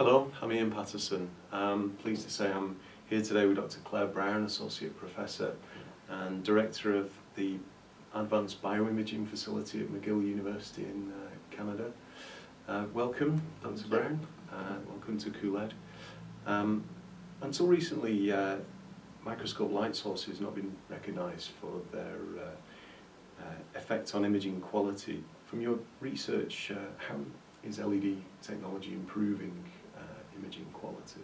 Hello, I'm Ian Patterson. Pleased to say I'm here today with Dr. Claire Brown, Associate Professor and Director of the Advanced Bioimaging Facility at McGill University in Canada. Welcome, Dr. Brown. Welcome to CoolLED. Until recently, microscope light sources have not been recognised for their effect on imaging quality. From your research, how is LED technology improving imaging quality?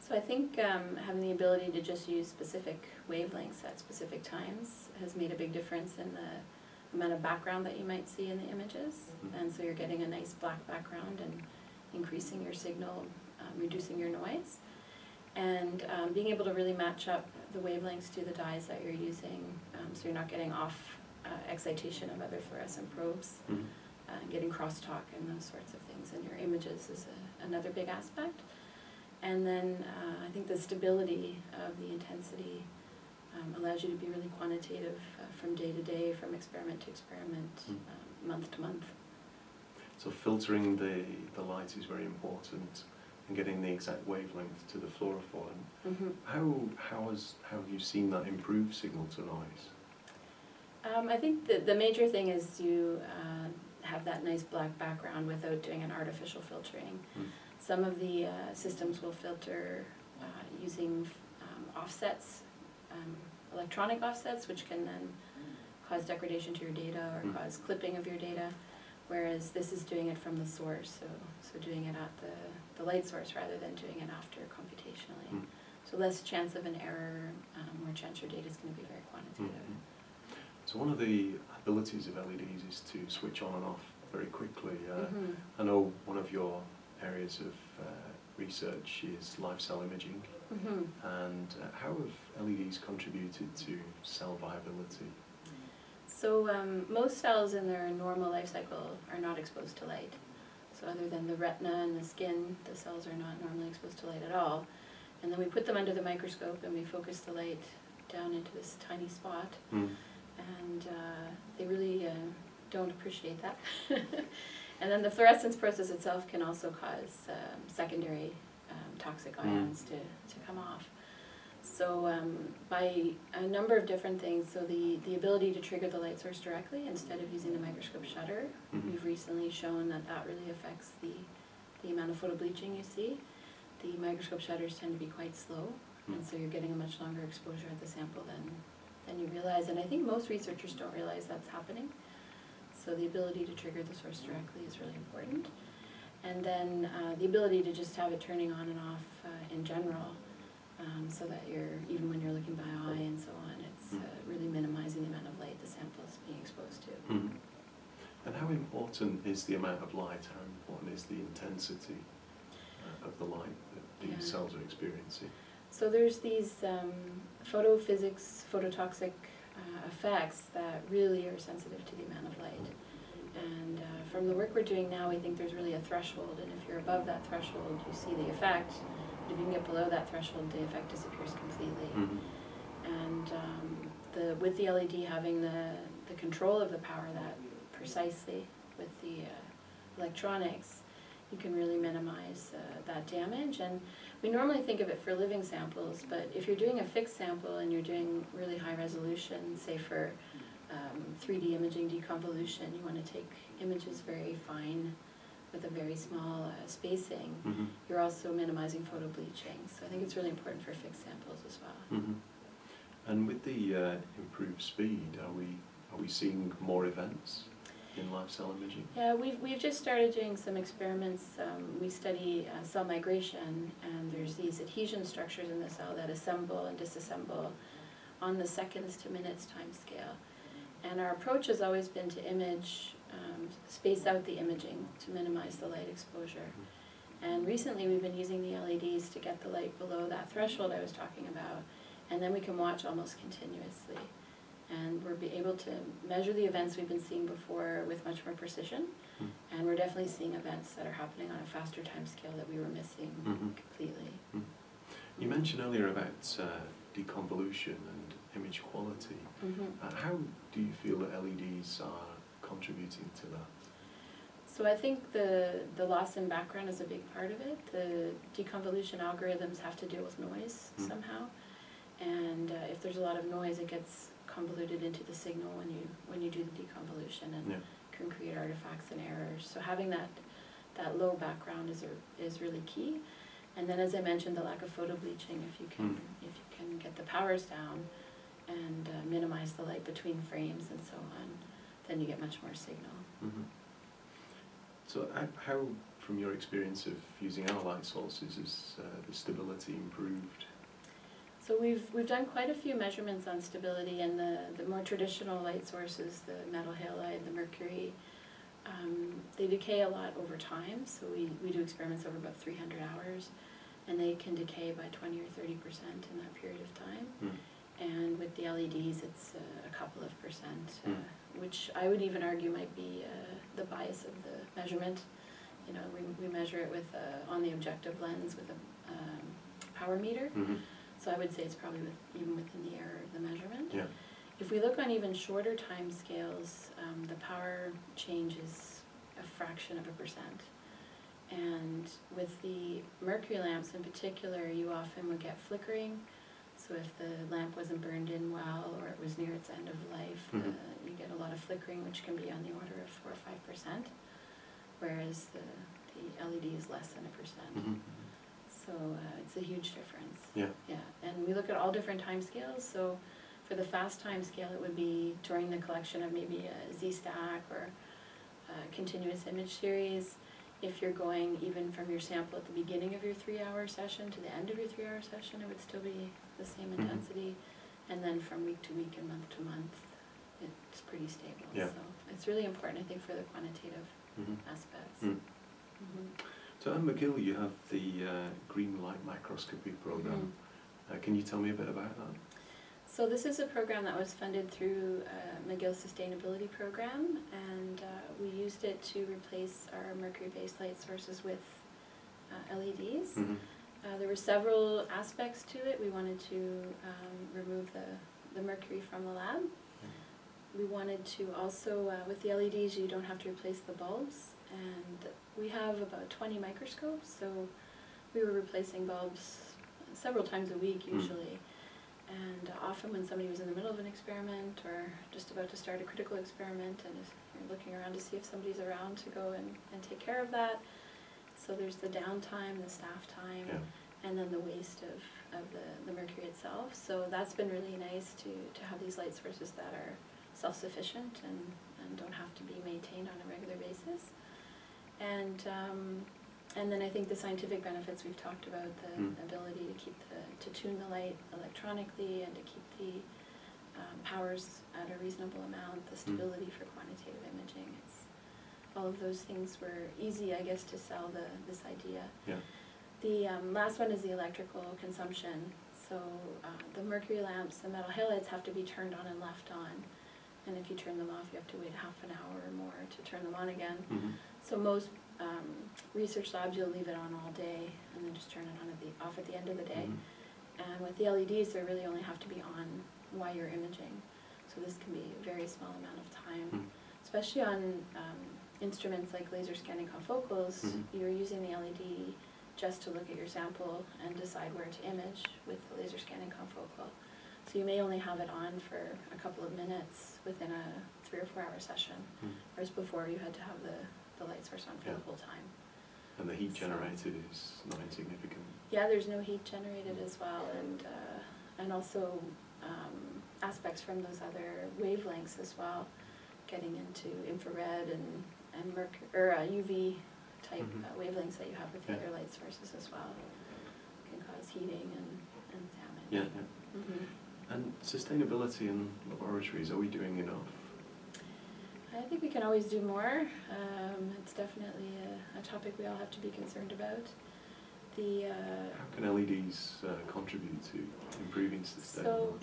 So I think having the ability to just use specific wavelengths at specific times has made a big difference in the amount of background that you might see in the images. Mm-hmm. And so you're getting a nice black background and increasing your signal, reducing your noise. And being able to really match up the wavelengths to the dyes that you're using, so you're not getting off excitation of other fluorescent probes. Mm-hmm. Getting crosstalk and those sorts of things in your images is another big aspect. And then I think the stability of the intensity allows you to be really quantitative from day to day, from experiment to experiment, month to month. So filtering the light is very important and getting the exact wavelength to the fluorophore. Mm-hmm. How have you seen that improve signal to noise? I think the major thing is to have that nice black background without doing an artificial filtering. Some of the systems will filter using offsets, electronic offsets, which can then cause degradation to your data or cause clipping of your data, whereas this is doing it from the source, so doing it at the light source rather than doing it after computationally. So less chance of an error, more chance your data is going to be very quantitative. So one of the abilities of LEDs is to switch on and off very quickly. I know one of your areas of research is live cell imaging. And how have LEDs contributed to cell viability? So most cells in their normal life cycle are not exposed to light. So other than the retina and the skin, the cells are not normally exposed to light at all. And then we put them under the microscope and we focus the light down into this tiny spot. And they really don't appreciate that. And then the fluorescence process itself can also cause secondary toxic ions to come off. So by a number of different things, so the ability to trigger the light source directly instead of using the microscope shutter, we've recently shown that that really affects the amount of photobleaching you see. The microscope shutters tend to be quite slow, and so you're getting a much longer exposure at the sample than you realize, and I think most researchers don't realize that's happening. So the ability to trigger the source directly is really important. And then the ability to just have it turning on and off in general, so that even when you're looking by eye and so on, it's really minimizing the amount of light the sample is being exposed to. And how important is the amount of light? How important is the intensity of the light that these cells are experiencing? So there's these photophysics, phototoxic effects that really are sensitive to the amount of light. And from the work we're doing now, we think there's really a threshold, and if you're above that threshold, you see the effect. But if you can get below that threshold, the effect disappears completely. And with the LED having the control of the power that precisely with the electronics, you can really minimize that damage. And we normally think of it for living samples, but if you're doing a fixed sample and you're doing really high resolution, say for 3D imaging deconvolution, you want to take images very fine with a very small spacing, you're also minimizing photobleaching. So I think it's really important for fixed samples as well. And with the improved speed, are we seeing more events in live cell imaging? Yeah, we've just started doing some experiments. We study cell migration, and there's these adhesion structures in the cell that assemble and disassemble on the seconds to minutes time scale. And our approach has always been to space out the imaging to minimize the light exposure. And recently we've been using the LEDs to get the light below that threshold I was talking about, and then we can watch almost continuously. And we're able to measure the events we've been seeing before with much more precision, and we're definitely seeing events that are happening on a faster time scale that we were missing completely. You mentioned earlier about deconvolution and image quality. How do you feel that LEDs are contributing to that? So I think the loss in background is a big part of it. The deconvolution algorithms have to deal with noise somehow, and if there's a lot of noise, it gets convoluted into the signal when you do the deconvolution, and can create artifacts and errors. So having that low background is really key. And then, as I mentioned, the lack of photo bleaching. If you can get the powers down and minimize the light between frames and so on, then you get much more signal. So how, from your experience of using our light sources, is the stability improved? So we've done quite a few measurements on stability, and the more traditional light sources, the metal halide, the mercury, they decay a lot over time. So we do experiments over about 300 hours, and they can decay by 20 or 30% in that period of time. And with the LEDs, it's a couple of percent, which I would even argue might be the bias of the measurement. You know, we measure it with on the objective lens with a power meter. So I would say it's probably even within the error of the measurement. If we look on even shorter time scales, the power change is a fraction of a percent. And with the mercury lamps in particular, you often would get flickering. So if the lamp wasn't burned in well, or it was near its end of life, you get a lot of flickering, which can be on the order of 4 or 5%, whereas the LED is less than a percent. So it's a huge difference. And we look at all different time scales. So for the fast time scale, it would be during the collection of maybe a Z-stack or a continuous image series. If you're going even from your sample at the beginning of your 3-hour session to the end of your 3-hour session, it would still be the same intensity. And then from week to week and month to month, it's pretty stable. So it's really important, I think, for the quantitative aspects. So at McGill, you have the green light microscopy program. Can you tell me a bit about that? So this is a program that was funded through McGill Sustainability Program, and we used it to replace our mercury-based light sources with LEDs. There were several aspects to it. We wanted to remove the mercury from the lab. We wanted to also, with the LEDs, you don't have to replace the bulbs, and we have about 20 microscopes, so we were replacing bulbs several times a week usually. And often when somebody was in the middle of an experiment or just about to start a critical experiment, and you're looking around to see if somebody's around to go and take care of that. So there's the downtime, the staff time, and then the waste of the mercury itself. So that's been really nice to have these light sources that are self-sufficient and don't have to be maintained on a regular basis. And then I think the scientific benefits we've talked about, the ability to tune the light electronically and to keep the powers at a reasonable amount, the stability for quantitative imaging. All of those things were easy, I guess, to sell this idea. The last one is the electrical consumption. So the mercury lamps, the metal halides have to be turned on and left on. And if you turn them off, you have to wait half an hour or more to turn them on again. So most research labs, you'll leave it on all day and then just turn it on off at the end of the day. And with the LEDs, they really only have to be on while you're imaging. So this can be a very small amount of time, especially on instruments like laser scanning confocals. You're using the LED just to look at your sample and decide where to image with the laser scanning confocal. So you may only have it on for a couple of minutes within a 3 or 4 hour session, whereas before you had to have the light source on for the whole time. And the heat generated is not insignificant. Yeah, there's no heat generated as well, and also aspects from those other wavelengths as well, getting into infrared and UV type wavelengths that you have with the other light sources as well can cause heating and damage. And sustainability in laboratories, are we doing enough? I think we can always do more. It's definitely a topic we all have to be concerned about. How can LEDs contribute to improving sustainability? So,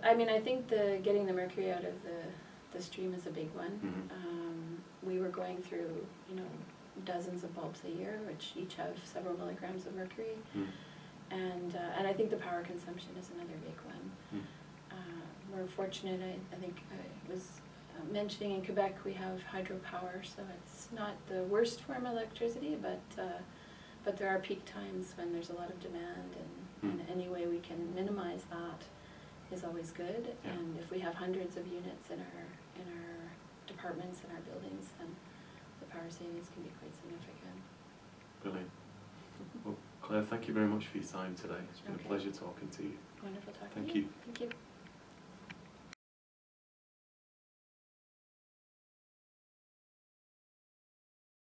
I think getting the mercury out of the stream is a big one. We were going through, dozens of bulbs a year, which each have several milligrams of mercury. And I think the power consumption is another big one. We're fortunate, I think it was mentioning, in Quebec we have hydropower, so it's not the worst form of electricity, but there are peak times when there's a lot of demand, and any way we can minimize that is always good. Yeah. And if we have hundreds of units in our departments, in our buildings, then the power savings can be quite significant. Brilliant. Well, Claire, thank you very much for your time today. It's been Okay. a pleasure talking to you. Wonderful talking Thank to you. you. Thank you.